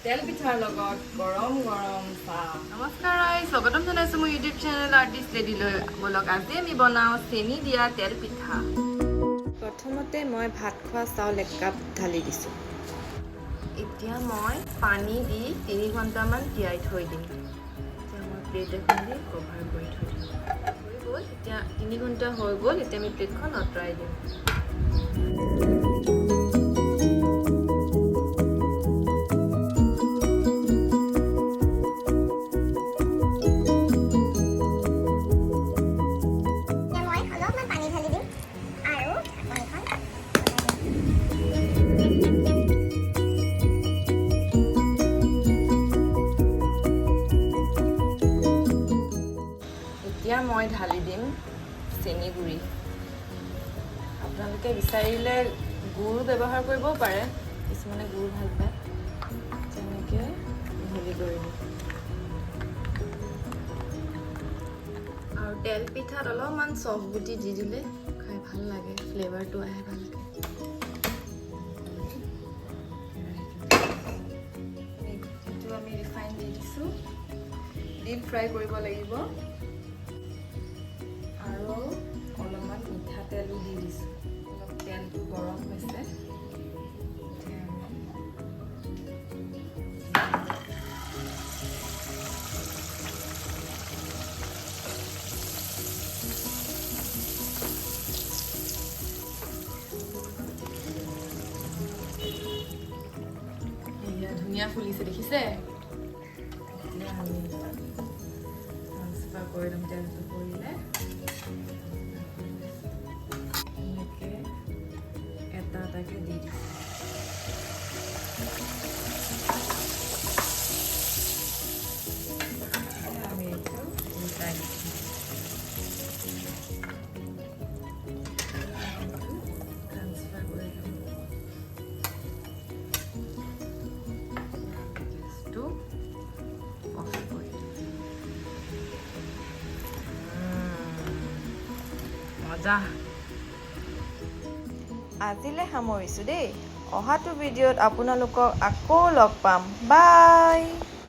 তেল পিঠাৰ লগত গৰম গৰম চাহ। নমস্কাৰ স্বাগতম জনাইছোঁ মোৰ ইউটিউব চেনেল আৰ্টিষ্ট লেডিলৈ। বলক আজি আমি বনাওঁ চেনি দিয়া তেল পিঠা। প্ৰথমতে মই ভাত খোৱা চাউল 1 কাপ ঢালি দিছোঁ। এতিয়া মই পানী দি 3 ঘণ্টামান তিয়াই থৈ দিম। এতিয়া মই প্লেট এখন দি কভাৰ কৰি থৈ দিম। হৈ গ'ল, এতিয়া 3 ঘণ্টা হৈ গ'ল। এতিয়া আমি প্লেটখন আঁতৰাই দিম। এতিয়া মই ঢালি দিম চেনি গুড়ি। আপোনালোকে বিচাৰিলে গুড় ব্যৱহাৰ কৰিবও পাৰে, কিছুমানে গুড় ভাল পায়। তেনেকৈ মিহলি কৰি দিম। আৰু তেল পিঠাত অলপমান চফ গুটি দি দিলে খাই ভাল লাগে, ফ্লেভাৰটো আহে ভালকৈ। গুটিটো আমি ৰিফাইন দি দিছোঁ। ডিপ ফ্ৰাই কৰিব লাগিব। আৰু অলপমান মিঠাতেলো দি দিছোঁ। অলপ তেলটো গৰম হৈছে। ধুনীয়া ফুলিছে, দেখিছে? এতিয়া আমি ট্ৰান্সফাৰ কৰি ল'ম তেলটো পৰিলে। এনেকৈ এটা এটাকৈ দি দিম। আমি এইটো উল্টাই দিম। ট্ৰান্সফাৰ কৰি ল'ম। গেছটো অফ কৰি দিম। মজা। আজিলৈ সামৰিছোঁ দেই। অহাটো ভিডিঅ'ত আপোনালোকক আকৌ লগ পাম। বাই।